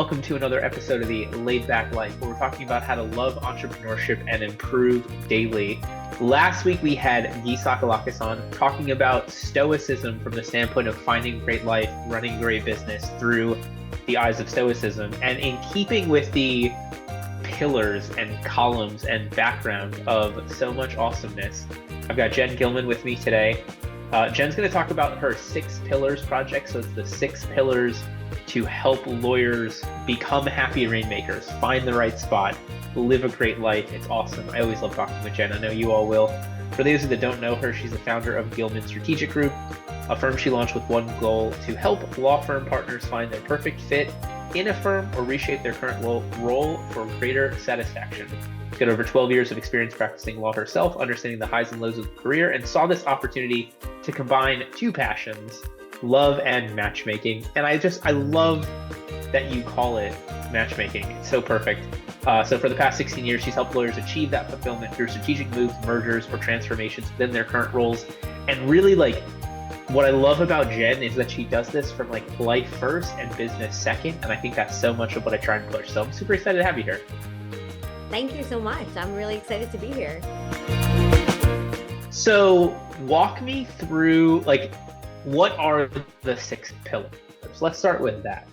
welcome to another episode of the LEI'D Back Life, where we're talking about how to love entrepreneurship and improve daily. Last week we had Guy Sakalakis on talking about stoicism from the standpoint of finding great life, running great business through the eyes of stoicism. And in keeping with the pillars and columns and background of so much awesomeness, I've got Jen Gillman with me today. Jen's going to talk about her 6 Pillars project. So it's the 6 pillars to help lawyers become happy rainmakers, find the right spot, live a great life. It's awesome. I always love talking with Jen. I know you all will. For those that don't know her, she's the founder of Gillman Strategic Group, a firm she launched with one goal: to help law firm partners find their perfect fit in a firm or reshape their current role for greater satisfaction. She's got over 12 years of experience practicing law herself, understanding the highs and lows of the career, and saw this opportunity to combine 2 passions, love and matchmaking. And I love that you call it matchmaking. It's so perfect. So for the past 16 years, she's helped lawyers achieve that fulfillment through strategic moves, mergers, or transformations within their current roles. And really, what I love about Jen is that she does this from life first and business second. And I think that's so much of what I try and push. So I'm super excited to have you here. Thank you so much. I'm really excited to be here. So walk me through, what are the 6 pillars? Let's start with that.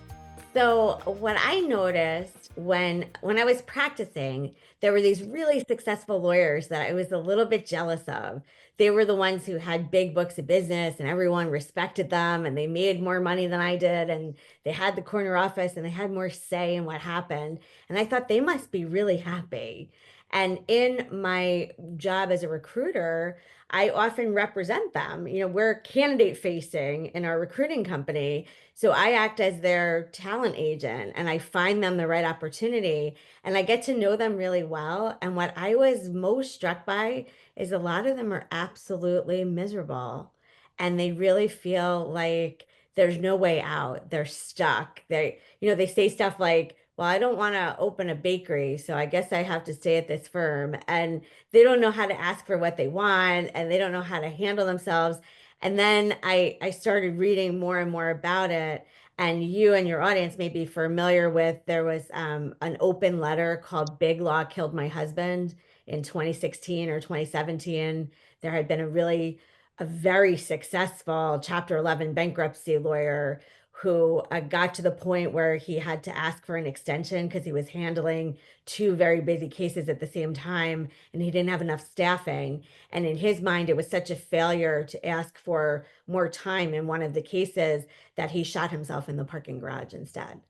So what I noticed when I was practicing, there were these really successful lawyers that I was a little bit jealous of. They were the ones who had big books of business and everyone respected them and they made more money than I did, and they had the corner office and they had more say in what happened. And I thought they must be really happy. And in my job as a recruiter, I often represent them. We're candidate facing in our recruiting company. So I act as their talent agent and I find them the right opportunity and I get to know them really well. And what I was most struck by is a lot of them are absolutely miserable and they really feel like there's no way out. They're stuck. They say stuff like, well, I don't want to open a bakery, so I guess I have to stay at this firm. And they don't know how to ask for what they want and they don't know how to handle themselves. And then I started reading more and more about it. And you and your audience may be familiar with, there was an open letter called Big Law Killed My Husband in 2016 or 2017. There had been a very successful Chapter 11 bankruptcy lawyer who got to the point where he had to ask for an extension because he was handling 2 very busy cases at the same time and he didn't have enough staffing. And in his mind, it was such a failure to ask for more time in one of the cases that he shot himself in the parking garage instead.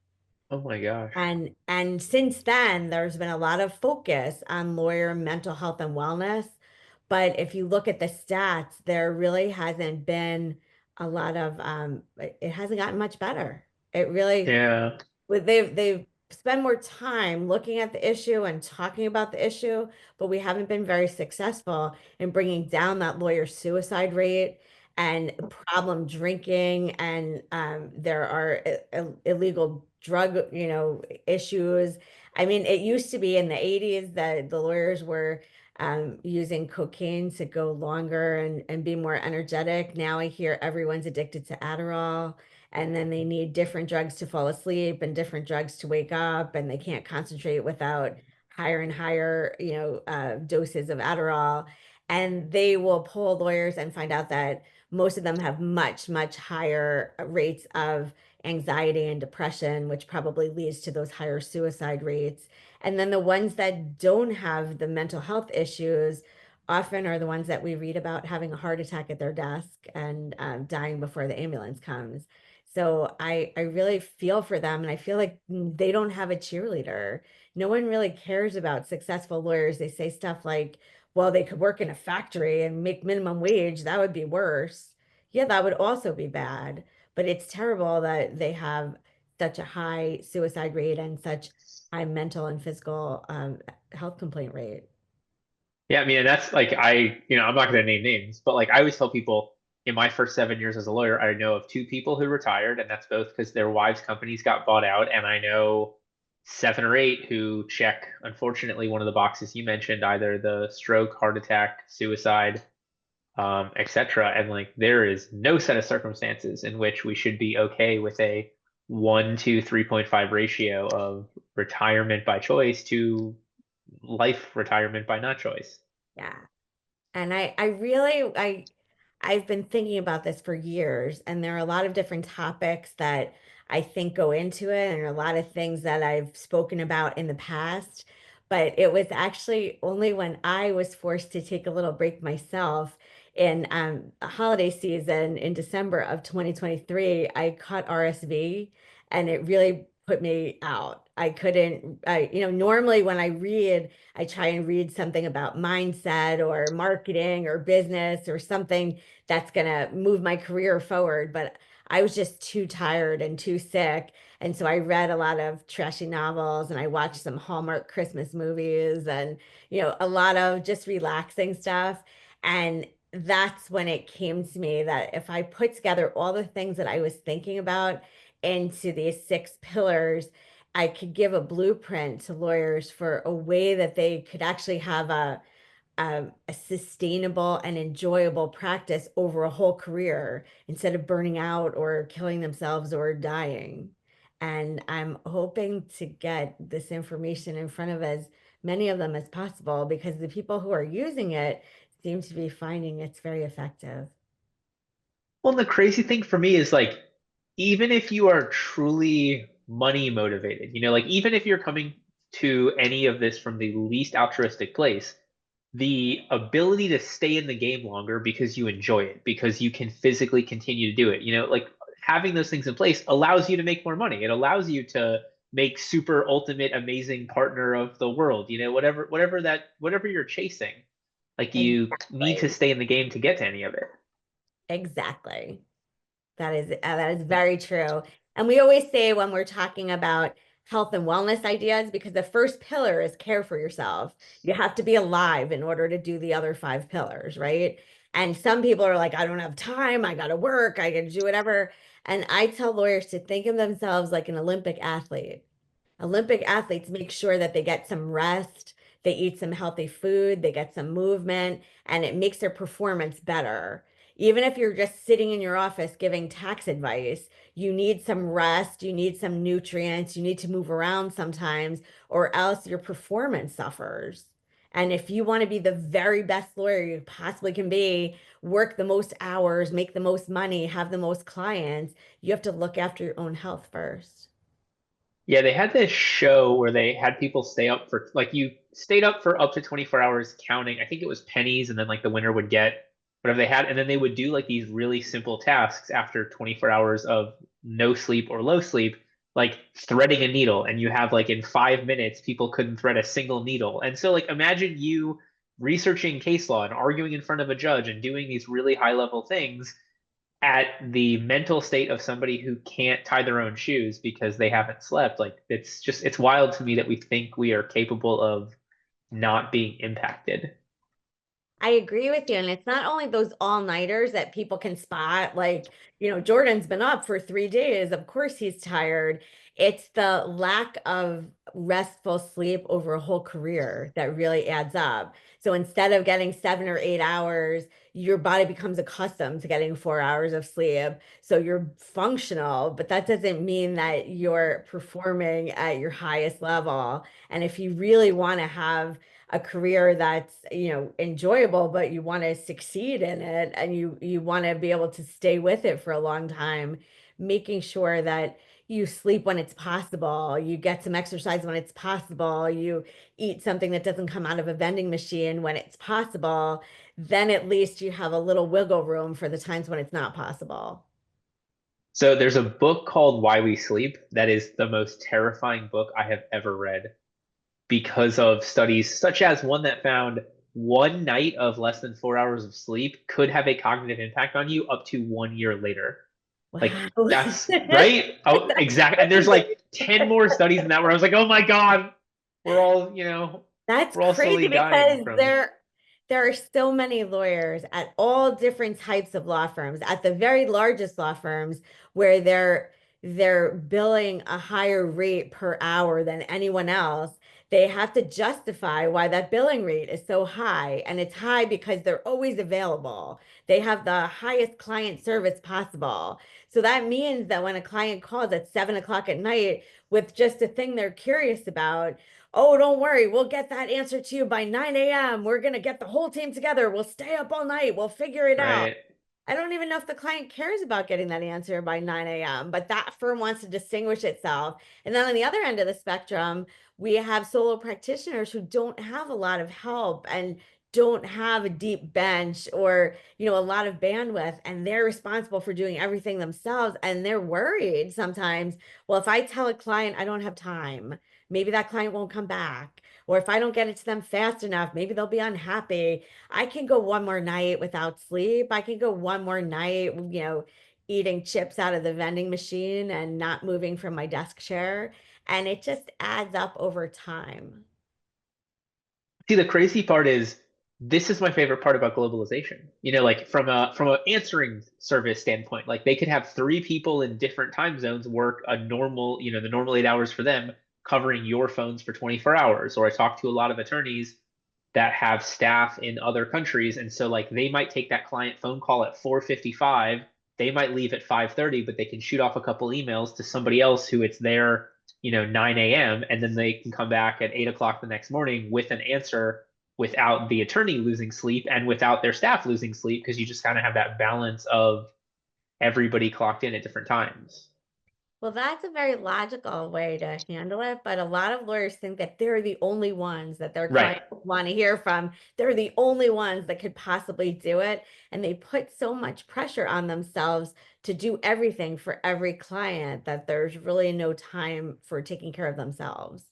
Oh my gosh. And since then, there's been a lot of focus on lawyer mental health and wellness. But if you look at the stats, there really hasn't been a lot of it hasn't gotten much better. It really, Yeah. they've spent more time looking at the issue and talking about the issue, but we haven't been very successful in bringing down that lawyer suicide rate and problem drinking. And there are illegal drug, issues. I mean, it used to be in the 80s that the lawyers were using cocaine to go longer and be more energetic. Now I hear everyone's addicted to Adderall, and then they need different drugs to fall asleep and different drugs to wake up, and they can't concentrate without higher and higher, doses of Adderall. And they will poll lawyers and find out that most of them have much, much higher rates of anxiety and depression, which probably leads to those higher suicide rates. And then the ones that don't have the mental health issues often are the ones that we read about having a heart attack at their desk and dying before the ambulance comes. So I really feel for them, and I feel like they don't have a cheerleader. No one really cares about successful lawyers. They say stuff like, well, they could work in a factory and make minimum wage. That would be worse. Yeah, that would also be bad. But it's terrible that they have such a high suicide rate and such high mental and physical health complaint rate. Yeah, I mean, and that's I'm not going to name names, but I always tell people, in my first 7 years as a lawyer, I know of 2 people who retired, and that's both because their wives' companies got bought out. And I know 7 or 8 who check, unfortunately, one of the boxes you mentioned, either the stroke, heart attack, suicide, etc. And there is no set of circumstances in which we should be okay with a 1 to 3.5 ratio of retirement by choice to life retirement by not choice. Yeah. And I really I've been thinking about this for years, and there are a lot of different topics that I think go into it, and a lot of things that I've spoken about in the past. But it was actually only when I was forced to take a little break myself in a holiday season in December of 2023, I caught RSV, and it really put me out. I couldn't, normally when I read, I try and read something about mindset or marketing or business or something that's going to move my career forward. But I was just too tired and too sick. And so I read a lot of trashy novels and I watched some Hallmark Christmas movies and, a lot of just relaxing stuff. And that's when it came to me that if I put together all the things that I was thinking about into these 6 pillars, I could give a blueprint to lawyers for a way that they could actually have a sustainable and enjoyable practice over a whole career instead of burning out or killing themselves or dying. And I'm hoping to get this information in front of as many of them as possible because the people who are using it seem to be finding it's very effective. Well, the crazy thing for me is like, even if you are truly money motivated, like even if you're coming to any of this from the least altruistic place, the ability to stay in the game longer because you enjoy it, because you can physically continue to do it, like having those things in place allows you to make more money. It allows you to make super ultimate amazing partner of the world, whatever you're chasing. Like you need to Exactly. stay in the game to get to any of it. Exactly. That is very true. And we always say when we're talking about health and wellness ideas, because the first pillar is care for yourself. You have to be alive in order to do the other 5 pillars, right? And some people are like, I don't have time, I gotta work, I gotta do whatever. And I tell lawyers to think of themselves like an Olympic athlete. Olympic athletes make sure that they get some rest, they eat some healthy food, they get some movement, and it makes their performance better. Even if you're just sitting in your office giving tax advice, you need some rest, you need some nutrients, you need to move around sometimes, or else your performance suffers. And if you want to be the very best lawyer you possibly can be, work the most hours, make the most money, have the most clients, you have to look after your own health first. Yeah, they had this show where they had people stay up for like you stayed up for up to 24 hours counting. I think it was pennies, and then like the winner would get whatever they had, and then they would do like these really simple tasks after 24 hours of no sleep or low sleep, like threading a needle, and you have like in 5 minutes people couldn't thread a single needle. And so like imagine you researching case law and arguing in front of a judge and doing these really high level things at the mental state of somebody who can't tie their own shoes because they haven't slept. Like it's wild to me that we think we are capable of not being impacted. I agree with you. And it's not only those all-nighters that people can spot, like, Jordan's been up for 3 days. Of course he's tired. It's the lack of restful sleep over a whole career that really adds up. So instead of getting 7 or 8 hours, your body becomes accustomed to getting 4 hours of sleep. So you're functional, but that doesn't mean that you're performing at your highest level. And if you really want to have a career that's enjoyable, but you want to succeed in it and you want to be able to stay with it for a long time, making sure that you sleep when it's possible, you get some exercise when it's possible, you eat something that doesn't come out of a vending machine when it's possible, then at least you have a little wiggle room for the times when it's not possible. So there's a book called Why We Sleep that is the most terrifying book I have ever read because of studies such as one that found one night of less than 4 hours of sleep could have a cognitive impact on you up to 1 year later. Like Wow. that's right. Oh, That's exactly. And there's crazy. like 10 more studies in that where I was like, oh my God, we're all, That's we're all crazy slowly dying because from. there are so many lawyers at all different types of law firms, at the very largest law firms where they're billing a higher rate per hour than anyone else. They have to justify why that billing rate is so high. And it's high because they're always available. They have the highest client service possible. So that means that when a client calls at 7 o'clock at night with just a thing they're curious about, oh, don't worry, we'll get that answer to you by 9 a.m. We're going to get the whole team together. We'll stay up all night. We'll figure it out. Right. I don't even know if the client cares about getting that answer by 9 a.m., but that firm wants to distinguish itself. And then on the other end of the spectrum, we have solo practitioners who don't have a lot of help and don't have a deep bench or, a lot of bandwidth, and they're responsible for doing everything themselves. And they're worried sometimes, well, if I tell a client I don't have time, maybe that client won't come back. Or if I don't get it to them fast enough, maybe they'll be unhappy. I can go one more night without sleep. I can go one more night, eating chips out of the vending machine and not moving from my desk chair. And it just adds up over time. See, the crazy part is this is my favorite part about globalization. Like from a answering service standpoint, like they could have three people in different time zones work a normal, the normal 8 hours for them, covering your phones for 24 hours. Or I talk to a lot of attorneys that have staff in other countries, and so like they might take that client phone call at 4:55, they might leave at 5:30, but they can shoot off a couple emails to somebody else who it's their 9 a.m., and then they can come back at 8 o'clock the next morning with an answer without the attorney losing sleep and without their staff losing sleep, because you just kind of have that balance of everybody clocked in at different times. Well, that's a very logical way to handle it, but a lot of lawyers think that they're the only ones that their Right. clients want to hear from. They're the only ones that could possibly do it. And they put so much pressure on themselves to do everything for every client that there's really no time for taking care of themselves.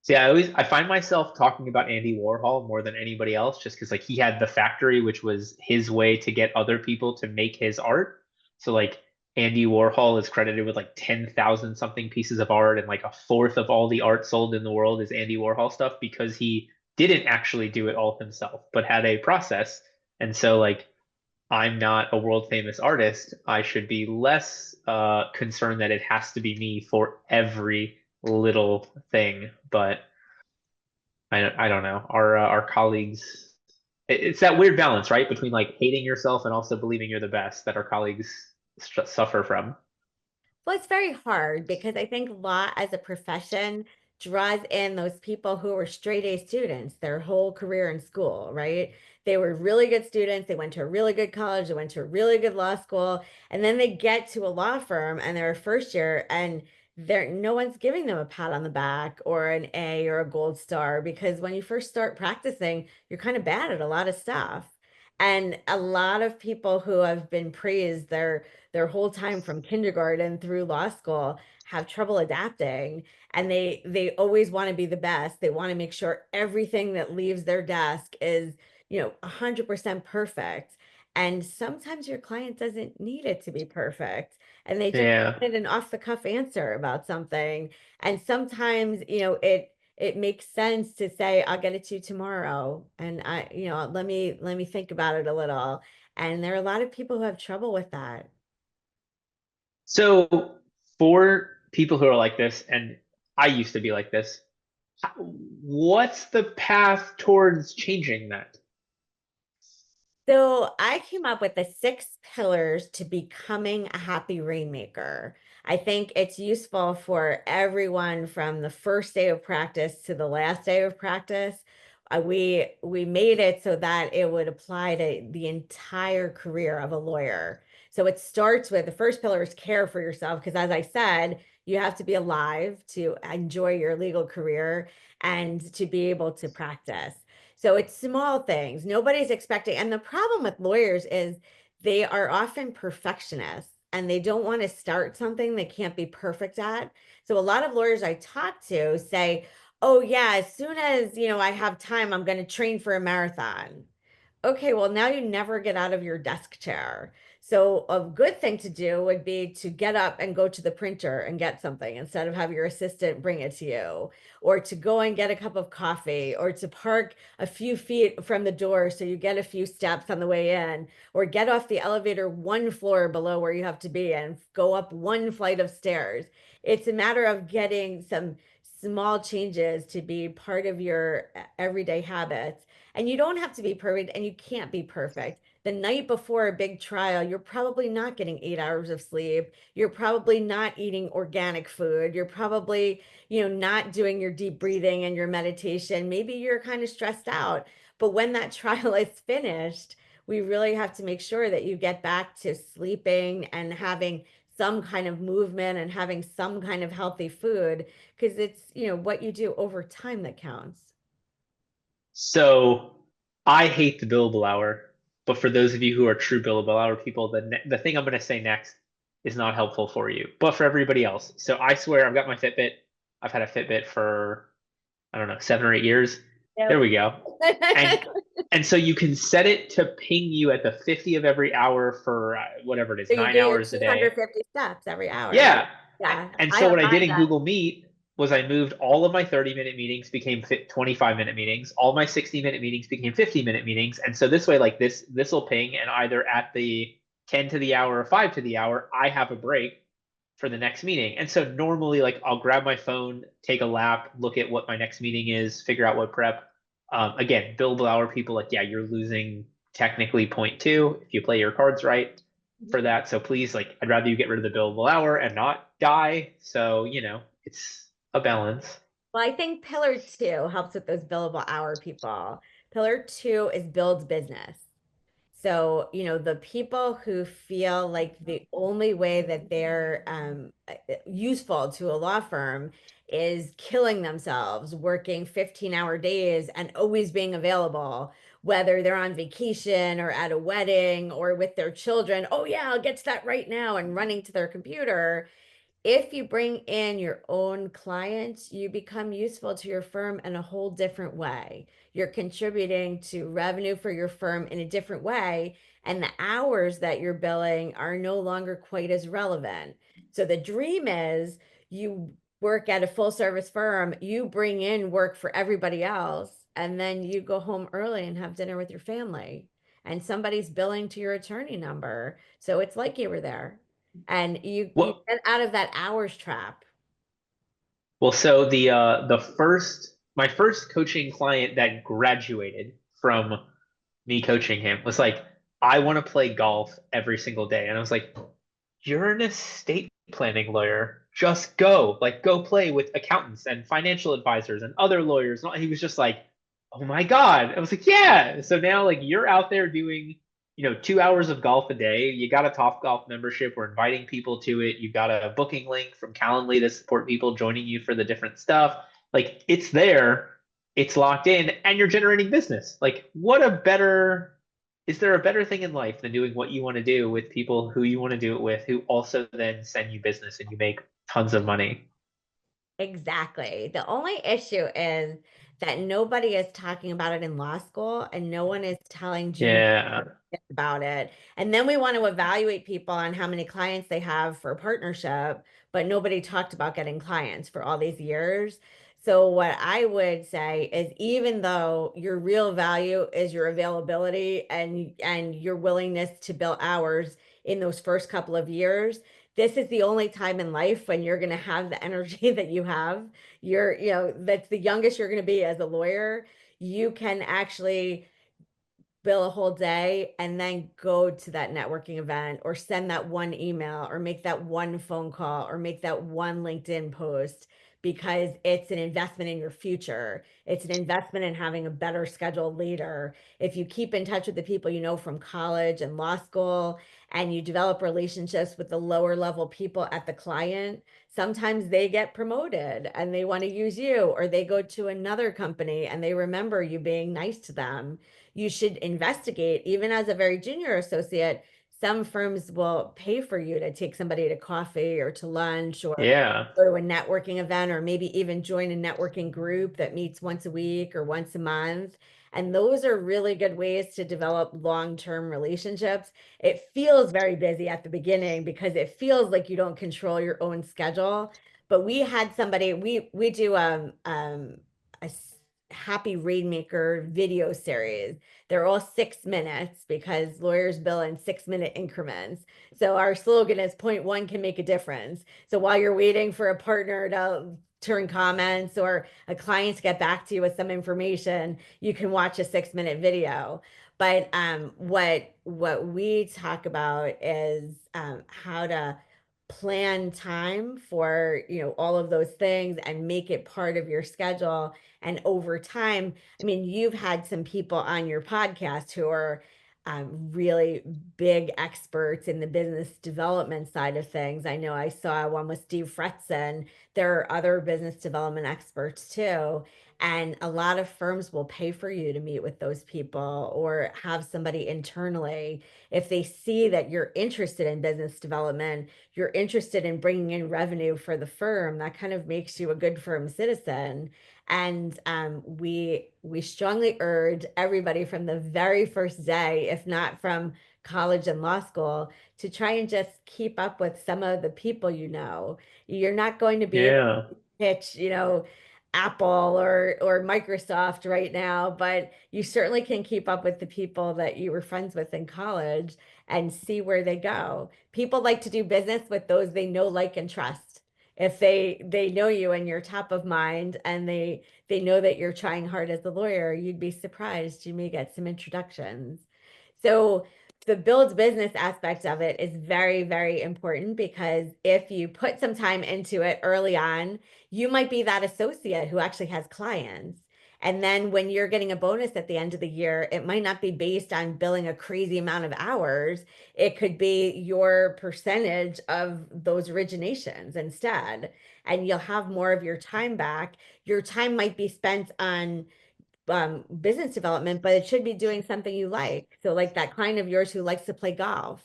See, I find myself talking about Andy Warhol more than anybody else, just because like he had the factory, which was his way to get other people to make his art. So like Andy Warhol is credited with like 10,000 something pieces of art, and like a fourth of all the art sold in the world is Andy Warhol stuff, because he didn't actually do it all himself, but had a process. And so like I'm not a world famous artist. I should be less concerned that it has to be me for every little thing. But I don't know. Our colleagues, it's that weird balance, right, between like hating yourself and also believing you're the best that our colleagues suffer from. Well, it's very hard because I think law as a profession draws in those people who were straight A students their whole career in school, right? They were really good students. They went to a really good college. They went to a really good law school. And then they get to a law firm and they're first year and no one's giving them a pat on the back or an A or a gold star because when you first start practicing, you're kind of bad at a lot of stuff. And a lot of people who have been praised their whole time from kindergarten through law school have trouble adapting, and they always want to be the best. They want to make sure everything that leaves their desk is 100% perfect, and sometimes your client doesn't need it to be perfect, and they just Yeah. wanted an off the cuff answer about something. And sometimes it makes sense to say I'll get it to you tomorrow, and let me think about it a little. And there are a lot of people who have trouble with that. So for people who are like this, and I used to be like this, what's the path towards changing that? So I came up with the 6 pillars to becoming a happy rainmaker. I think it's useful for everyone from the first day of practice to the last day of practice. We made it so that it would apply to the entire career of a lawyer. So it starts with the first pillar is care for yourself, because as I said, you have to be alive to enjoy your legal career and to be able to practice. So it's small things. Nobody's expecting. And the problem with lawyers is they are often perfectionists and they don't want to start something they can't be perfect at. So a lot of lawyers I talk to say, "Oh yeah, as soon as, I have time, I'm going to train for a marathon." Okay, well, now you never get out of your desk chair. So a good thing to do would be to get up and go to the printer and get something instead of have your assistant bring it to you, or to go and get a cup of coffee, or to park a few feet from the door so you get a few steps on the way in, or get off the elevator one floor below where you have to be and go up one flight of stairs. It's a matter of getting some small changes to be part of your everyday habits. And you don't have to be perfect and you can't be perfect. The night before a big trial, you're probably not getting 8 hours of sleep. You're probably not eating organic food. You're probably, not doing your deep breathing and your meditation. Maybe you're kind of stressed out. But when that trial is finished, we really have to make sure that you get back to sleeping and having some kind of movement and having some kind of healthy food because it's, what you do over time that counts. So I hate the billable hour, but for those of you who are true billable hour people, the thing I'm going to say next is not helpful for you, but for everybody else. So I swear I've got my Fitbit. I've had a Fitbit for, I don't know, 7 or 8 years. There Yep. we go. And and so you can set it to ping you at the 50 of every hour for whatever it is, So you nine do your hours a day. 250 steps every hour. Yeah. Yeah, And I so have what I did mine in done. Google Meet was I moved all of my 30-minute meetings became 25-minute meetings. All my 60-minute meetings became 50-minute meetings. And so this way, like this will ping, and either at the 10 to the hour or 5 to the hour, I have a break for the next meeting. And so normally, like, I'll grab my phone, take a lap, look at what my next meeting is, figure out what prep. Again, billable hour people, like, yeah, you're losing technically point two if you play your cards right for that. So please, like, I'd rather you get rid of the billable hour and not die. So, it's a balance. Well, I think pillar two helps with those billable hour people. Pillar two is build business. So, the people who feel like the only way that they're useful to a law firm is killing themselves, working 15-hour days and always being available, whether they're on vacation or at a wedding or with their children. Oh, yeah, I'll get to that right now and running to their computer. If you bring in your own clients, you become useful to your firm in a whole different way. You're contributing to revenue for your firm in a different way, and the hours that you're billing are no longer quite as relevant. So the dream is you work at a full service firm, you bring in work for everybody else, and then you go home early and have dinner with your family. And somebody's billing to your attorney number. So it's like you were there and you Well, get out of that hours trap. so the first my first coaching client that graduated from me coaching him was like, I want to play golf every single day. And I was like, you're an estate planning lawyer. Just go. Like, go play with accountants and financial advisors and other lawyers. And he was just like, oh my God. I was like, yeah. So now, like, you're out there doing, 2 hours of golf a day. You got a Top Golf membership. We're inviting people to it. You've got a booking link from Calendly to support people joining you for the different stuff. Like, it's there, it's locked in, and you're generating business. Like, is there a better thing in life than doing what you want to do with people who you want to do it with, who also then send you business and you make tons of money? Exactly. The only issue is that nobody is talking about it in law school and no one is telling junior Yeah. about it. And then we want to evaluate people on how many clients they have for a partnership, but nobody talked about getting clients for all these years. So what I would say is even though your real value is your availability and your willingness to bill hours in those first couple of years, this is the only time in life when you're going to have the energy that you have. That's the youngest you're going to be as a lawyer. You can actually bill a whole day and then go to that networking event or send that one email or make that one phone call or make that one LinkedIn post because it's an investment in your future. It's an investment in having a better schedule later. If you keep in touch with the people you know from college and law school and you develop relationships with the lower level people at the client, sometimes they get promoted and they want to use you, or they go to another company and they remember you being nice to them. You should investigate, even as a very junior associate. Some firms will pay for you to take somebody to coffee or to lunch or Yeah. go to a networking event or maybe even join a networking group that meets once a week or once a month. And those are really good ways to develop long-term relationships. It feels very busy at the beginning because it feels like you don't control your own schedule. But we had somebody, we do a Happy Rainmaker video series. They're all 6 minutes because lawyers bill in 6 minute increments. So our slogan is point one can make a difference. So while you're waiting for a partner turn comments or a client to get back to you with some information, you can watch a 6-minute video. But what we talk about is how to plan time for, all of those things and make it part of your schedule. And over time, I mean, you've had some people on your podcast who are really big experts in the business development side of things. I know I saw one with Steve Fretzen. There are other business development experts too. And a lot of firms will pay for you to meet with those people or have somebody internally. If they see that you're interested in business development, you're interested in bringing in revenue for the firm, that kind of makes you a good firm citizen. And we strongly urge everybody from the very first day, if not from college and law school, to try and just keep up with some of the people you know. You're not going to be able Yeah. to pitch, Apple or Microsoft right now, but you certainly can keep up with the people that you were friends with in college and see where they go. People like to do business with those they know, like, and trust. If they know you and you're top of mind and they know that you're trying hard as a lawyer, you'd be surprised. You may get some introductions. So the build business aspect of it is very, very important because if you put some time into it early on, you might be that associate who actually has clients. And then when you're getting a bonus at the end of the year, it might not be based on billing a crazy amount of hours. It could be your percentage of those originations instead. And you'll have more of your time back. Your time might be spent on business development, but it should be doing something you like. So, like that client of yours who likes to play golf.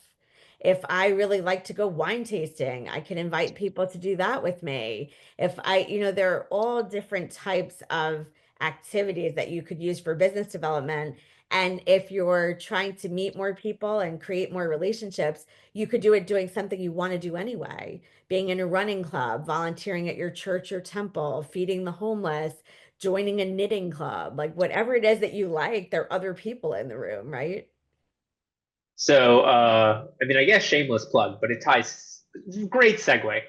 If I really like to go wine tasting, I can invite people to do that with me. If there are all different types of activities that you could use for business development. And if you're trying to meet more people and create more relationships, you could do it doing something you want to do anyway. Being in a running club, volunteering at your church or temple, feeding the homeless, joining a knitting club, like whatever it is that you like, there are other people in the room, right? So, I mean, I guess shameless plug, but it ties. Great segue.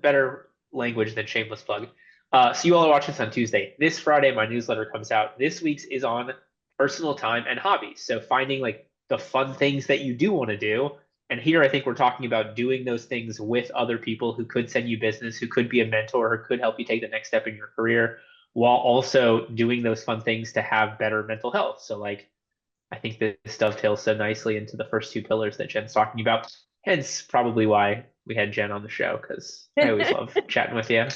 Better language than shameless plug. So you all are watching this on Tuesday. This Friday, my newsletter comes out. This week's is on personal time and hobbies. So finding like the fun things that you do want to do. And here, I think we're talking about doing those things with other people who could send you business, who could be a mentor, who could help you take the next step in your career, while also doing those fun things to have better mental health. So like I think this dovetails so nicely into the first two pillars that Jen's talking about. Hence, probably why we had Jen on the show, because I always love chatting with you.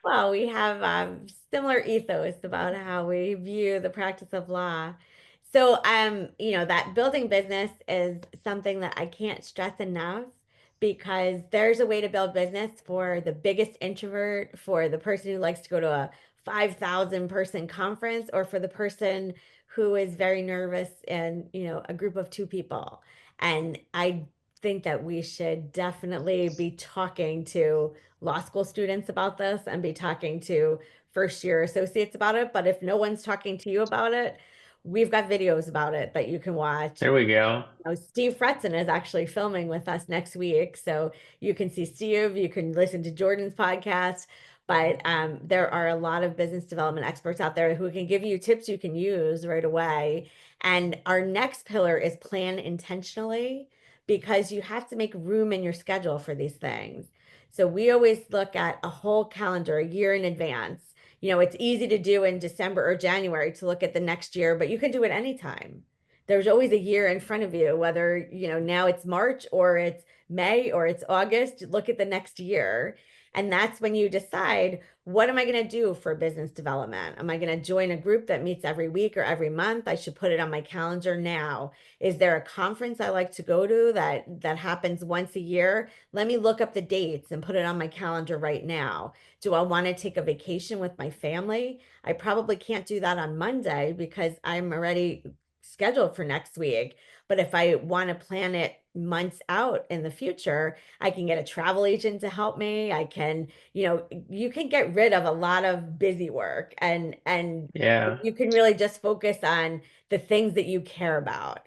Well, we have similar ethos about how we view the practice of law. So, that building business is something that I can't stress enough because there's a way to build business for the biggest introvert, for the person who likes to go to a 5,000 person conference, or for the person who is very nervous in, a group of two people. And I think that we should definitely be talking to law school students about this and be talking to first year associates about it. But if no one's talking to you about it, we've got videos about it that you can watch. There we go. Steve Fretzen is actually filming with us next week. So you can see Steve, you can listen to Jordan's podcast. But there are a lot of business development experts out there who can give you tips you can use right away. And our next pillar is plan intentionally because you have to make room in your schedule for these things. So we always look at a whole calendar a year in advance. It's easy to do in December or January to look at the next year, but you can do it anytime. There's always a year in front of you, whether, now it's March or it's May or it's August, look at the next year. And that's when you decide, what am I going to do for business development? Am I going to join a group that meets every week or every month? I should put it on my calendar now. Is there a conference I like to go to that happens once a year? Let me look up the dates and put it on my calendar right now. Do I want to take a vacation with my family? I probably can't do that on Monday because I'm already scheduled for next week. But if I want to plan it months out in the future, I can get a travel agent to help me. I can, you can get rid of a lot of busy work and Yeah. you can really just focus on the things that you care about.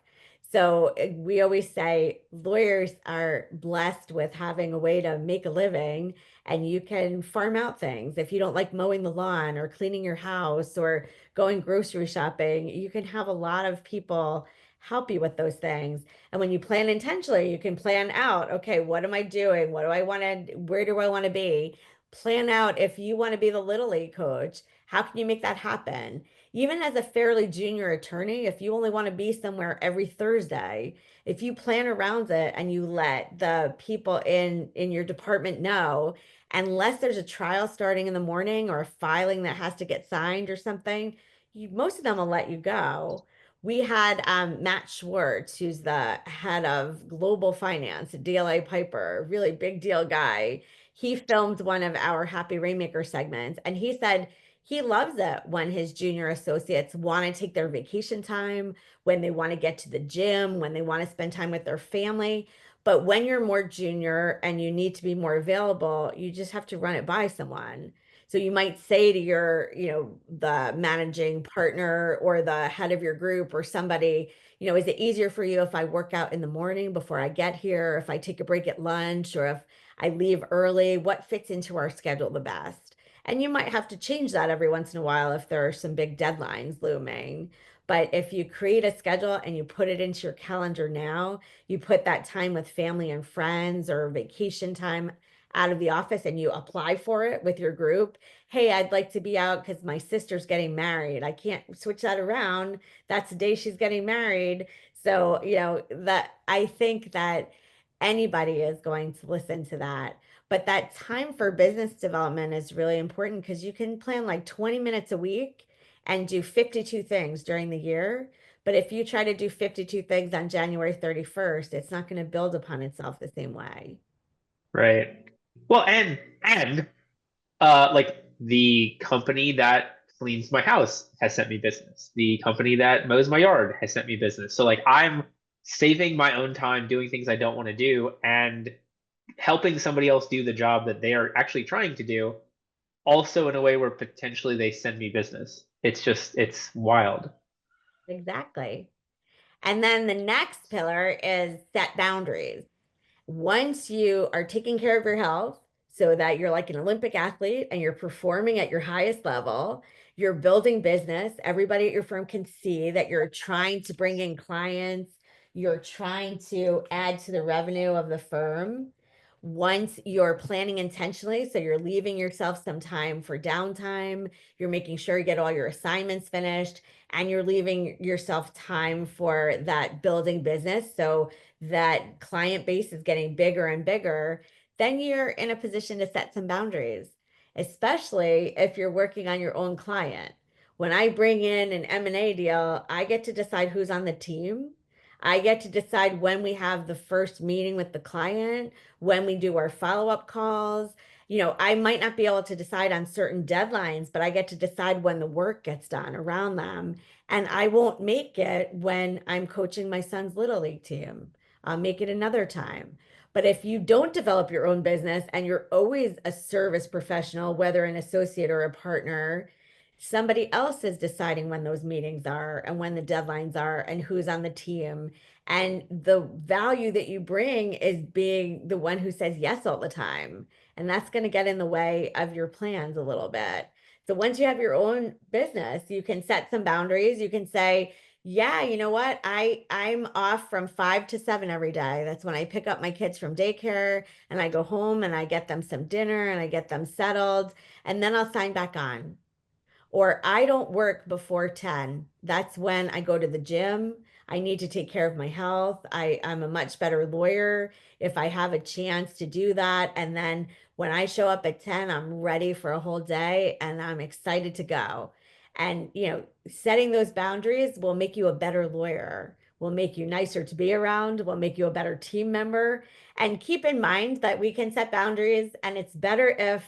So we always say lawyers are blessed with having a way to make a living, and you can farm out things. If you don't like mowing the lawn or cleaning your house or going grocery shopping, you can have a lot of people help you with those things. And when you plan intentionally, you can plan out, okay, what am I doing? What do I want to, where do I want to be? Plan out if you want to be the Little League coach, how can you make that happen? Even as a fairly junior attorney, if you only want to be somewhere every Thursday, if you plan around it and you let the people in your department know, unless there's a trial starting in the morning or a filing that has to get signed or something, most of them will let you go. We had Matt Schwartz, who's the head of global finance at DLA Piper, really big deal guy. He filmed one of our Happy Rainmaker segments, and he said he loves it when his junior associates want to take their vacation time, when they want to get to the gym, when they want to spend time with their family. But when you're more junior and you need to be more available, you just have to run it by someone. So you might say to your, the managing partner or the head of your group or somebody, is it easier for you if I work out in the morning before I get here, if I take a break at lunch, or if I leave early? What fits into our schedule the best? And you might have to change that every once in a while if there are some big deadlines looming. But if you create a schedule and you put it into your calendar now, you put that time with family and friends or vacation time out of the office and you apply for it with your group. Hey, I'd like to be out because my sister's getting married. I can't switch that around. That's the day she's getting married. So, that I think that anybody is going to listen to that. But that time for business development is really important because you can plan like 20 minutes a week and do 52 things during the year. But if you try to do 52 things on January 31st, it's not going to build upon itself the same way. Right. Well, and like the company that cleans my house has sent me business. The company that mows my yard has sent me business. So like I'm saving my own time doing things I don't want to do and helping somebody else do the job that they are actually trying to do, also in a way where potentially they send me business. It's wild. Exactly. And then the next pillar is set boundaries. Once you are taking care of your health so that you're like an Olympic athlete and you're performing at your highest level, you're building business, everybody at your firm can see that you're trying to bring in clients, you're trying to add to the revenue of the firm. Once you're planning intentionally, so you're leaving yourself some time for downtime, you're making sure you get all your assignments finished, and you're leaving yourself time for that building business. So that client base is getting bigger and bigger, then you're in a position to set some boundaries, especially if you're working on your own client. When I bring in an M&A deal, I get to decide who's on the team. I get to decide when we have the first meeting with the client, when we do our follow-up calls. I might not be able to decide on certain deadlines, but I get to decide when the work gets done around them. And I won't make it when I'm coaching my son's Little League team. I'll make it another time. But if you don't develop your own business and you're always a service professional, whether an associate or a partner, somebody else is deciding when those meetings are and when the deadlines are and who's on the team. And the value that you bring is being the one who says yes all the time. And that's going to get in the way of your plans a little bit. So once you have your own business, you can set some boundaries. You can say, yeah, you know what? I'm off from 5 to 7 every day. That's when I pick up my kids from daycare and I go home and I get them some dinner and I get them settled and then I'll sign back on. Or I don't work before 10. That's when I go to the gym. I need to take care of my health. I'm a much better lawyer if I have a chance to do that. And then when I show up at 10, I'm ready for a whole day and I'm excited to go. And, setting those boundaries will make you a better lawyer, will make you nicer to be around, will make you a better team member. And keep in mind that we can set boundaries and it's better if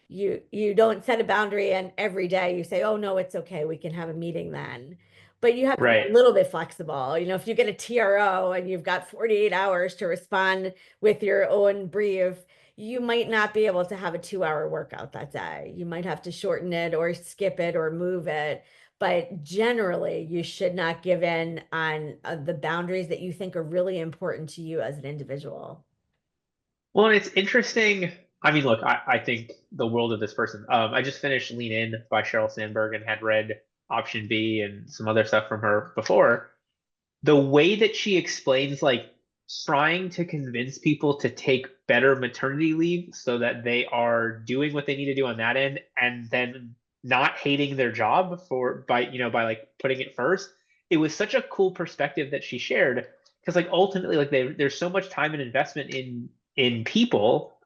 you don't set a boundary and every day you say, oh no, it's okay, we can have a meeting then. But you have to be Right. a little bit flexible. If you get a TRO and you've got 48 hours to respond with your own brief, you might not be able to have a 2-hour workout that day. You might have to shorten it or skip it or move it. but generally you should not give in on the boundaries that you think are really important to you as an individual. Well, it's interesting. I mean, look, I think the world of this person. I just finished Lean In by Sheryl Sandberg and had read Option B and some other stuff from her before. The way that she explains, like, trying to convince people to take better maternity leave so that they are doing what they need to do on that end, and then not hating their job for by like putting it first. It was such a cool perspective that she shared, because like ultimately, like, there's so much time and investment in people,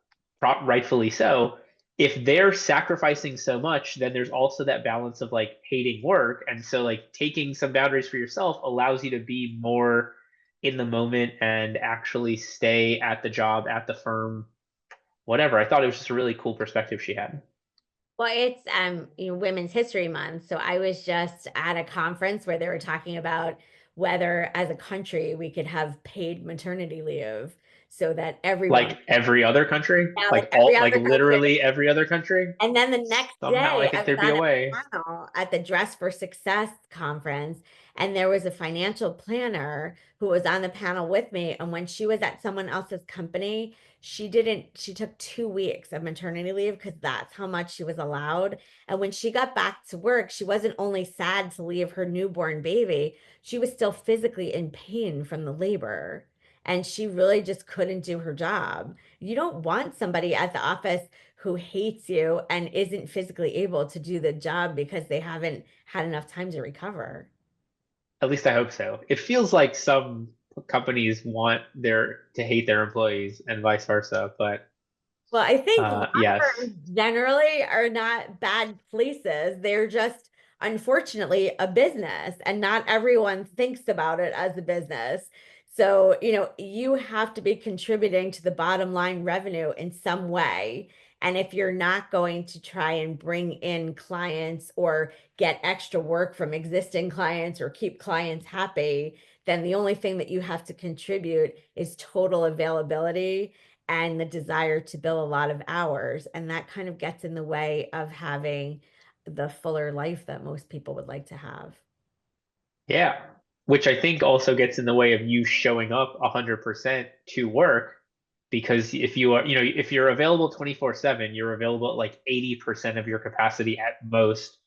rightfully so. If they're sacrificing so much, then there's also that balance of like hating work. And so like taking some boundaries for yourself allows you to be more in the moment and actually stay at the job, at the firm, whatever. I thought it was just a really cool perspective she had. Well, it's Women's History Month, so I was just at a conference where they were talking about whether as a country we could have paid maternity leave so that everyone, Like every other country, yeah, like like every all, like other country. literally every other country. And then the next Somehow I day, I think was there'd be on a a way. panel at the Dress for Success conference, and there was a financial planner who was on the panel with me. And when she was at someone else's company, she took 2 weeks of maternity leave because that's how much she was allowed. And when she got back to work, she wasn't only sad to leave her newborn baby, she was still physically in pain from the labor. And she really just couldn't do her job. You don't want somebody at the office who hates you and isn't physically able to do the job because they haven't had enough time to recover. At least I hope so. It feels like some companies want their to hate their employees and vice versa, but Well, I think law yes. firms generally are not bad places. They're just unfortunately a business, and not everyone thinks about it as a business. So, you have to be contributing to the bottom line revenue in some way. And if you're not going to try and bring in clients or get extra work from existing clients or keep clients happy, then the only thing that you have to contribute is total availability and the desire to bill a lot of hours. And that kind of gets in the way of having the fuller life that most people would like to have. Yeah. Which I think also gets in the way of you showing up 100% to work, because if you are, if you're available 24/7, you're available at like 80% of your capacity at most,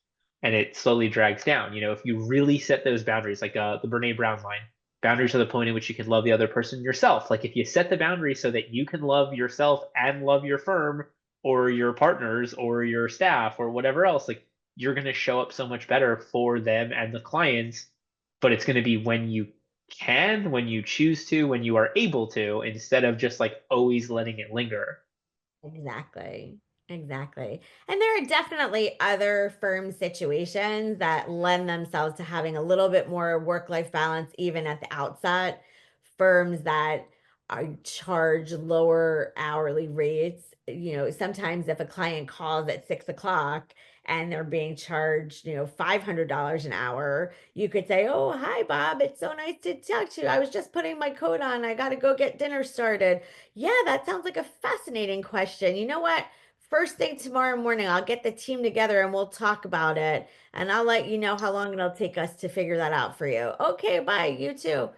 and it slowly drags down. If you really set those boundaries, like the Brene Brown line, boundaries are the point at which you can love the other person yourself. Like if you set the boundaries so that you can love yourself and love your firm or your partners or your staff or whatever else, like you're going to show up so much better for them and the clients, but it's going to be when you can, when you choose to, when you are able to, instead of just like always letting it linger. Exactly. Exactly. And there are definitely other firm situations that lend themselves to having a little bit more work-life balance, even at the outset. Firms that charge lower hourly rates. Sometimes if a client calls at 6 o'clock and they're being charged, $500 an hour, you could say, "Oh, hi, Bob. It's so nice to talk to you. I was just putting my coat on. I got to go get dinner started." Yeah, that sounds like a fascinating question. You know what? First thing tomorrow morning, I'll get the team together and we'll talk about it. And I'll let you know how long it'll take us to figure that out for you. Okay, bye. You too.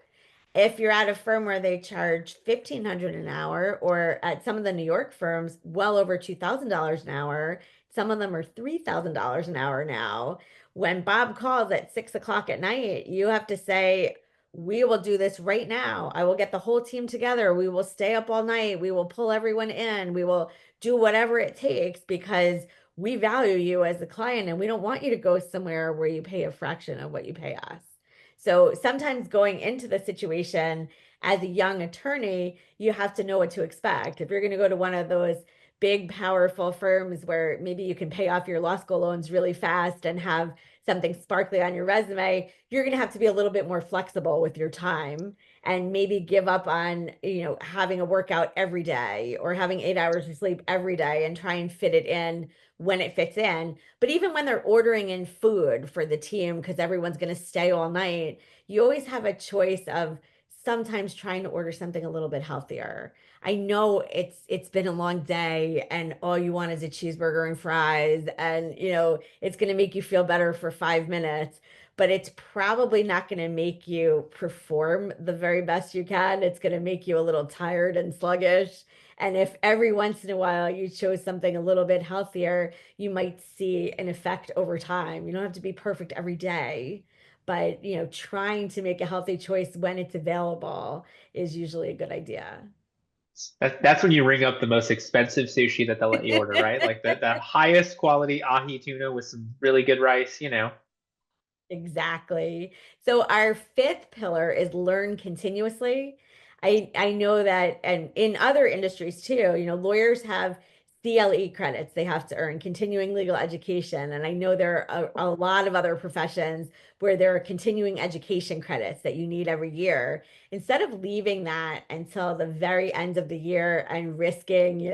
If you're at a firm where they charge 1,500 an hour, or at some of the New York firms, well over $2,000 an hour, some of them are $3,000 an hour now. When Bob calls at 6 o'clock at night, you have to say, "We will do this right now. I will get the whole team together. We will stay up all night. We will pull everyone in. We will do whatever it takes because we value you as a client and we don't want you to go somewhere where you pay a fraction of what you pay us." So sometimes going into the situation as a young attorney, you have to know what to expect. If you're going to go to one of those big, powerful firms where maybe you can pay off your law school loans really fast and have something sparkly on your resume, you're going to have to be a little bit more flexible with your time and maybe give up on, having a workout every day or having 8 hours of sleep every day and try and fit it in when it fits in. But even when they're ordering in food for the team, because everyone's going to stay all night, you always have a choice of sometimes trying to order something a little bit healthier. I know it's been a long day and all you want is a cheeseburger and fries and it's going to make you feel better for 5 minutes, but it's probably not going to make you perform the very best you can. It's going to make you a little tired and sluggish. And if every once in a while you chose something a little bit healthier, you might see an effect over time. You don't have to be perfect every day, but trying to make a healthy choice when it's available is usually a good idea. That's when you ring up the most expensive sushi that they'll let you order, right? Like the highest quality ahi tuna with some really good rice. Exactly. So our fifth pillar is learn continuously. I know that, and in other industries too, lawyers have CLE credits they have to earn, continuing legal education. And I know there are a lot of other professions where there are continuing education credits that you need every year. Instead of leaving that until the very end of the year and risking,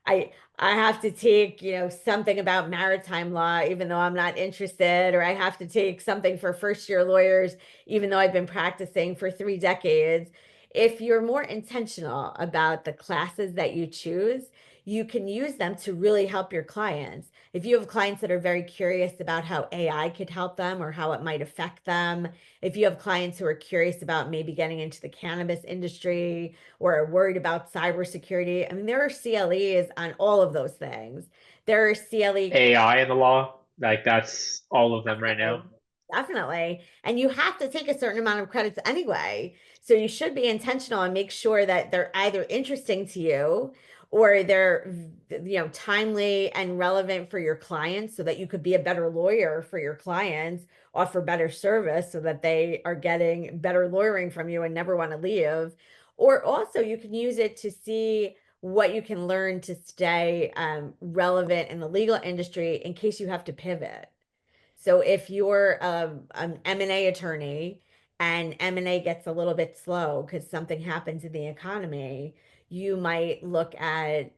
I I have to take, something about maritime law, even though I'm not interested, or I have to take something for first year lawyers, even though I've been practicing for 3 decades. If you're more intentional about the classes that you choose, you can use them to really help your clients. If you have clients that are very curious about how AI could help them or how it might affect them, if you have clients who are curious about maybe getting into the cannabis industry, or are worried about cybersecurity. I mean, there are CLEs on all of those things. There are CLE. AI in the law, like that's all of them right now. Definitely. Definitely. And you have to take a certain amount of credits anyway. So you should be intentional and make sure that they're either interesting to you or they're, timely and relevant for your clients so that you could be a better lawyer for your clients, offer better service so that they are getting better lawyering from you and never want to leave. Or also you can use it to see what you can learn to stay relevant in the legal industry in case you have to pivot. So if you're an M&A attorney and M&A gets a little bit slow because something happens in the economy, you might look at,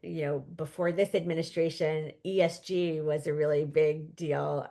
before this administration, ESG was a really big deal.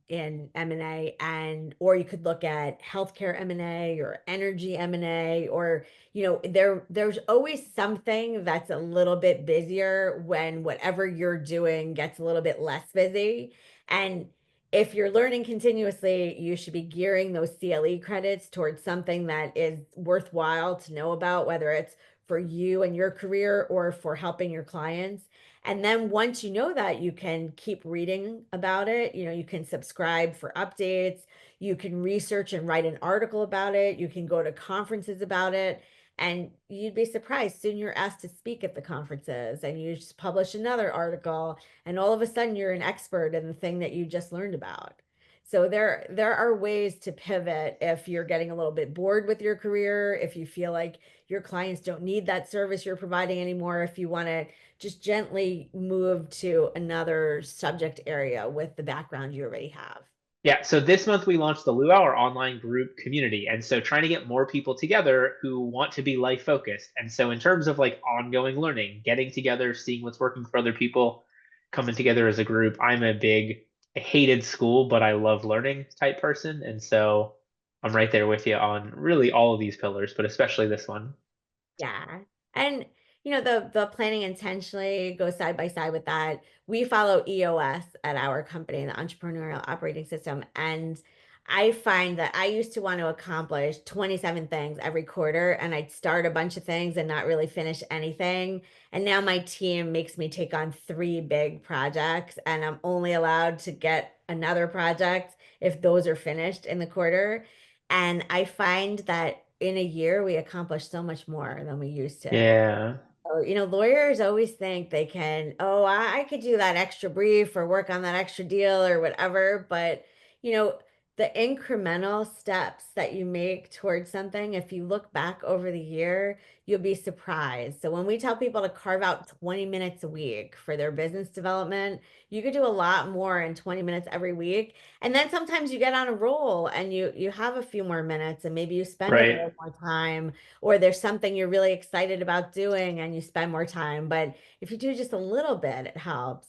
In M&A, and or you could look at healthcare M&A or energy M&A, or there's always something that's a little bit busier when whatever you're doing gets a little bit less busy. And if you're learning continuously, you should be gearing those CLE credits towards something that is worthwhile to know about, whether it's for you and your career or for helping your clients. And then once you know that, you can keep reading about it. You can subscribe for updates. You can research and write an article about it. You can go to conferences about it. And you'd be surprised. Soon you're asked to speak at the conferences and you just publish another article. And all of a sudden you're an expert in the thing that you just learned about. So there are ways to pivot if you're getting a little bit bored with your career, if you feel like your clients don't need that service you're providing anymore, if you want to just gently move to another subject area with the background you already have. Yeah, so this month we launched the Luau, our online group community. And so trying to get more people together who want to be life focused. And so in terms of like ongoing learning, getting together, seeing what's working for other people, coming together as a group. I hated school, but I love learning type person. And so I'm right there with you on really all of these pillars, but especially this one. Yeah. And the planning intentionally goes side by side with that. We follow EOS at our company, the Entrepreneurial Operating System. And I find that I used to want to accomplish 27 things every quarter, and I'd start a bunch of things and not really finish anything. And now my team makes me take on 3 big projects, and I'm only allowed to get another project if those are finished in the quarter. And I find that in a year, we accomplish so much more than we used to. Yeah. So, lawyers always think they can, oh, I could do that extra brief or work on that extra deal or whatever. But, you know, the incremental steps that you make towards something, if you look back over the year, you'll be surprised. So when we tell people to carve out 20 minutes a week for their business development, you could do a lot more in 20 minutes every week. And then sometimes you get on a roll and you have a few more minutes and maybe you spend a Right. little more time, or there's something you're really excited about doing and you spend more time. But if you do just a little bit, it helps.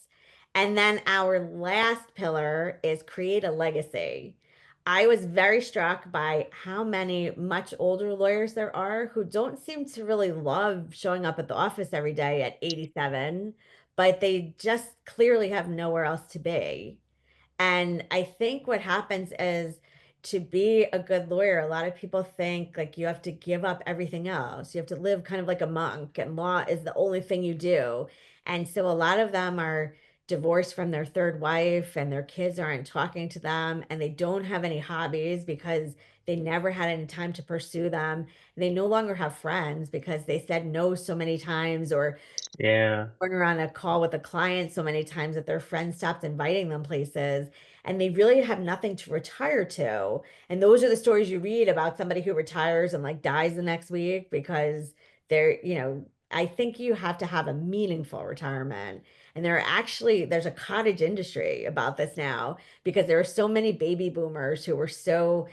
And then our last pillar is create a legacy. I was very struck by how many much older lawyers there are who don't seem to really love showing up at the office every day at 87, but they just clearly have nowhere else to be. And I think what happens is to be a good lawyer, a lot of people think like you have to give up everything else. You have to live kind of like a monk, and law is the only thing you do. And so a lot of them are divorced from their third wife, and their kids aren't talking to them, and they don't have any hobbies because they never had any time to pursue them. And they no longer have friends because they said no so many times, or Yeah. corner on a call with a client so many times that their friends stopped inviting them places, and they really have nothing to retire to. And those are the stories you read about somebody who retires and like dies the next week because I think you have to have a meaningful retirement. And there's a cottage industry about this now because there are so many baby boomers who were so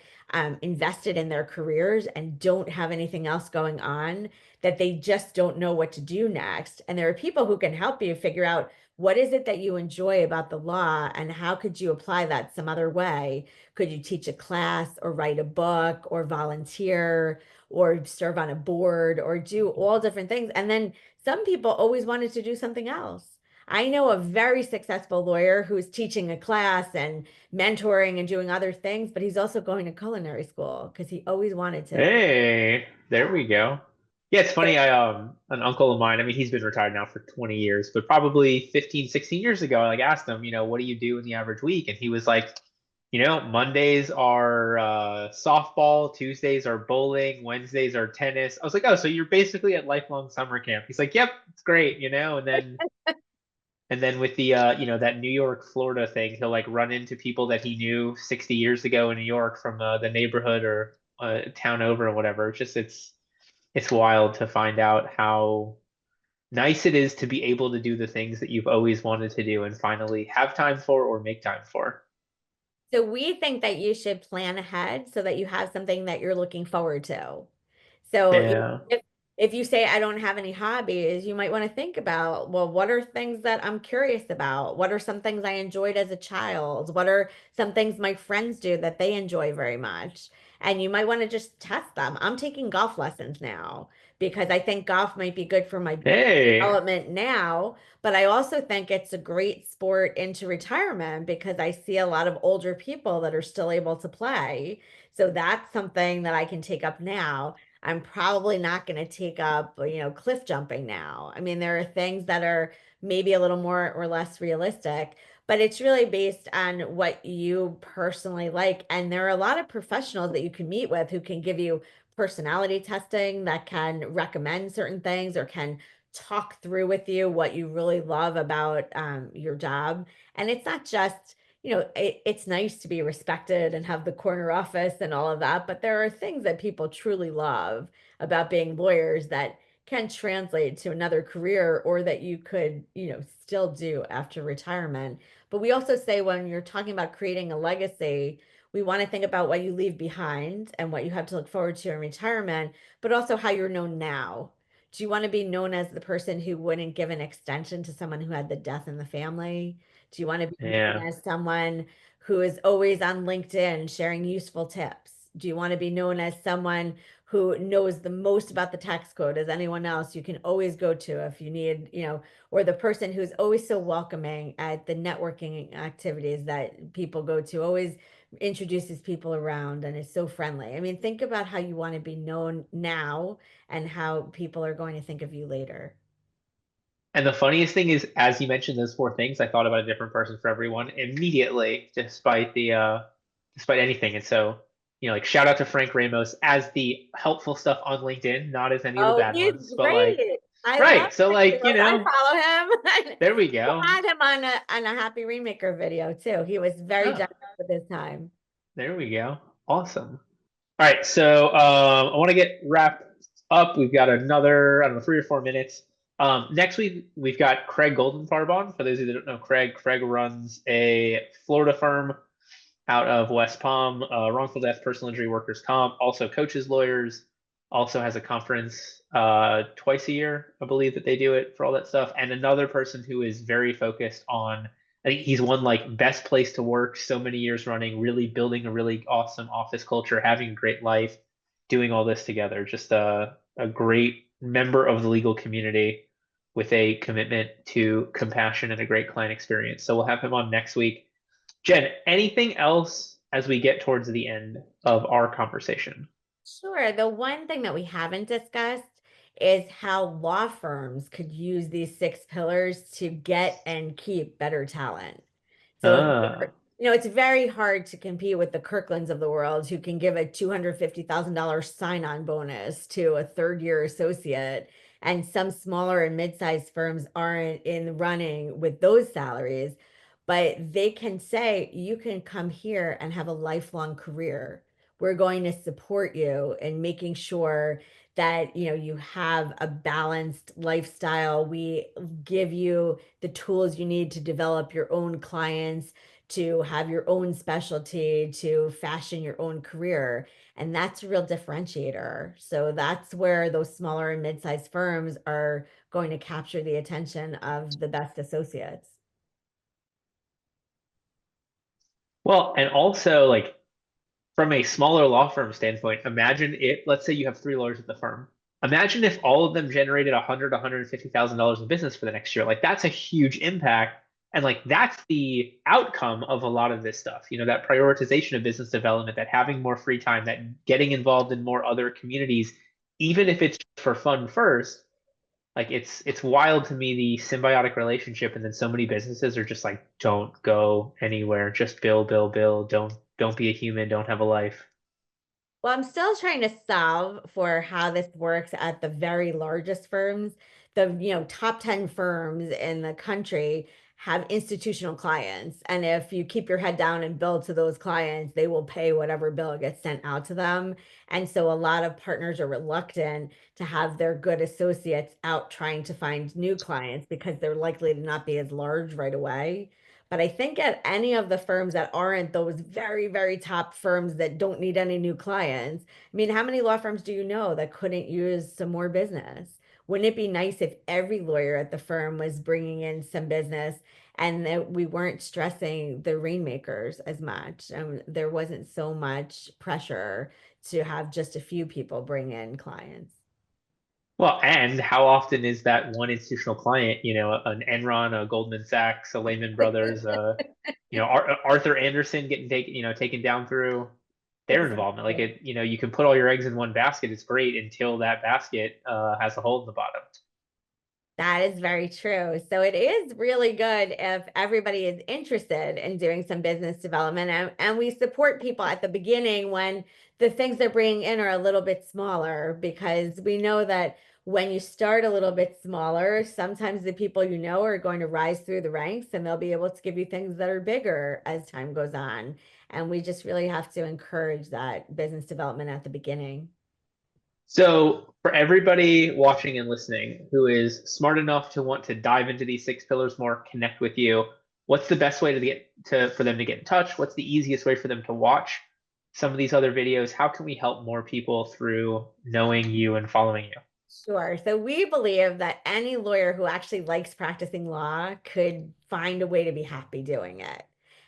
invested in their careers and don't have anything else going on, that they just don't know what to do next. And there are people who can help you figure out what is it that you enjoy about the law and how could you apply that some other way? Could you teach a class or write a book or volunteer or serve on a board or do all different things? And then some people always wanted to do something else. I know a very successful lawyer who's teaching a class and mentoring and doing other things, but he's also going to culinary school because he always wanted to. Hey, there we go. Yeah, it's funny. I an uncle of mine, I mean, he's been retired now for 20 years, but probably 15, 16 years ago, I like asked him, what do you do in the average week? And he was like, Mondays are softball, Tuesdays are bowling, Wednesdays are tennis. I was like, oh, so you're basically at lifelong summer camp. He's like, yep, it's great, and then with the that New York Florida thing, he'll like run into people that he knew 60 years ago in New York from the neighborhood or town over or whatever. It's wild to find out how nice it is to be able to do the things that you've always wanted to do and finally have time for or make time for. So we think that you should plan ahead so that you have something that you're looking forward to. So Yeah. if you say, I don't have any hobbies, you might want to think about, well, what are things that I'm curious about? What are some things I enjoyed as a child? What are some things my friends do that they enjoy very much? And you might want to just test them. I'm taking golf lessons now because I think golf might be good for my Hey. development now, but I also think it's a great sport into retirement because I see a lot of older people that are still able to play. So that's something that I can take up now. I'm probably not going to take up, cliff jumping now. I mean, there are things that are maybe a little more or less realistic, but it's really based on what you personally like. And there are a lot of professionals that you can meet with who can give you personality testing, that can recommend certain things or can talk through with you what you really love about your job. And it's not just, it's nice to be respected and have the corner office and all of that, but there are things that people truly love about being lawyers that can translate to another career or that you could, still do after retirement. But we also say when you're talking about creating a legacy, we want to think about what you leave behind and what you have to look forward to in retirement, but also how you're known now. Do you want to be known as the person who wouldn't give an extension to someone who had the death in the family? Do you want to be known Yeah. as someone who is always on LinkedIn sharing useful tips? Do you want to be known as someone who knows the most about the tax code as anyone else you can always go to if you need, or the person who's always so welcoming at the networking activities that people go to, always introduces people around and is so friendly. I mean, think about how you want to be known now and how people are going to think of you later. And the funniest thing is, as you mentioned those four things, I thought about a different person for everyone immediately, despite anything. And so, like shout out to Frank Ramos as the helpful stuff on LinkedIn, not as any of the Oh, bad he's ones, but like, great. I love right. So Frank like, Rose. I follow him. there we We go. had him on a Happy Remaker video too. He was very Oh, generous with his time. there we go. Awesome. All right, so I want to get wrapped up. We've got another, I don't know, 3 or 4 minutes. Next week, we've got Craig Goldenfarb. For those of you that don't know Craig runs a Florida firm out of West Palm, wrongful death, personal injury, workers' comp, also coaches lawyers, also has a conference twice a year, I believe that they do it for all that stuff. And another person who is very focused on I think he's won like best place to work so many years running, really building a really awesome office culture, having a great life, doing all this together. Just a great member of the legal community with a commitment to compassion and a great client experience. So we'll have him on next week. Jen, anything else as we get towards the end of our conversation? Sure. The one thing that we haven't discussed is how law firms could use these six pillars to get and keep better talent. So if Ah, it's very hard to compete with the Kirklands of the world who can give a $250,000 sign-on bonus to a third-year associate, and some smaller and mid-sized firms aren't in the running with those salaries, but they can say, you can come here and have a lifelong career. We're going to support you in making sure that you have a balanced lifestyle. We give you the tools you need to develop your own clients, to have your own specialty, to fashion your own career. And that's a real differentiator. So that's where those smaller and mid-sized firms are going to capture the attention of the best associates. well, and also like from a smaller law firm standpoint, imagine if, let's say you have three lawyers at the firm. Imagine if all of them generated 100, $150,000 in business for the next year. Like that's a huge impact. And like that's the outcome of a lot of this stuff, that prioritization of business development, that having more free time, that getting involved in more other communities, even if it's for fun first. Like it's wild to me, the symbiotic relationship, and then so many businesses are just like, don't go anywhere, just bill, bill, bill. Don't be a human, don't have a life. Well, I'm still trying to solve for how this works at the very largest firms. The, top 10 firms in the country have institutional clients. And if you keep your head down and bill to those clients, they will pay whatever bill gets sent out to them. And so a lot of partners are reluctant to have their good associates out trying to find new clients because they're likely to not be as large right away. But I think at any of the firms that aren't those very, very top firms that don't need any new clients, I mean, how many law firms do you know that couldn't use some more business? Wouldn't it be nice if every lawyer at the firm was bringing in some business and that we weren't stressing the rainmakers as much? There wasn't so much pressure to have just a few people bring in clients. Well, and how often is that one institutional client, an Enron, a Goldman Sachs, a Lehman Brothers, Arthur Anderson getting taken down through their involvement. Like Exactly. you can put all your eggs in one basket. It's great until that basket has a hole in the bottom. That is very true. So it is really good if everybody is interested in doing some business development, and we support people at the beginning when the things they're bringing in are a little bit smaller, because we know that when you start a little bit smaller, sometimes the people are going to rise through the ranks and they'll be able to give you things that are bigger as time goes on. And we just really have to encourage that business development at the beginning. So, for everybody watching and listening who is smart enough to want to dive into these six pillars more, connect with you, what's the best way to for them to get in touch? What's the easiest way for them to watch some of these other videos? How can we help more people through knowing you and following you? Sure. So we believe that any lawyer who actually likes practicing law could find a way to be happy doing it.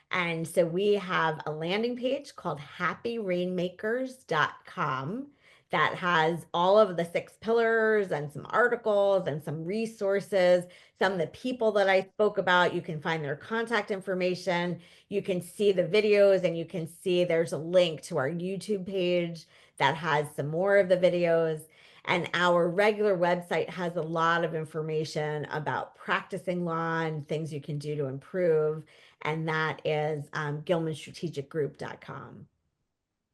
And so we have a landing page called happyrainmakers.com that has all of the six pillars and some articles and some resources, some of the people that I spoke about. You can find their contact information. You can see the videos, and you can see there's a link to our YouTube page that has some more of the videos. And our regular website has a lot of information about practicing law and things you can do to improve. And that is gillmanstrategicgroup.com.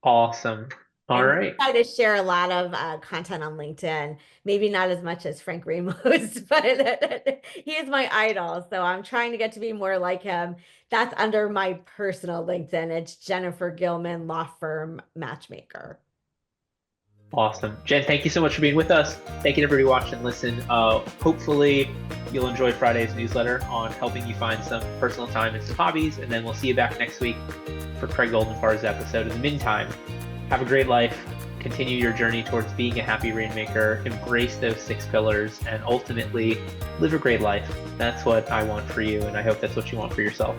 Awesome. All And we right. try to share a lot of content on LinkedIn, maybe not as much as Frank Ramos, but he is my idol. So I'm trying to get to be more like him. That's under my personal LinkedIn. It's Jennifer Gillman, law firm matchmaker. Awesome. Jen, thank you so much for being with us. Thank you to everybody who watched and listened. Hopefully, you'll enjoy Friday's newsletter on helping you find some personal time and some hobbies. And then we'll see you back next week for Craig Goldenfar's episode. In the meantime, have a great life. continue your journey towards being a happy rainmaker, embrace those 6 pillars, and ultimately live a great life. That's what I want for you, and I hope that's what you want for yourself.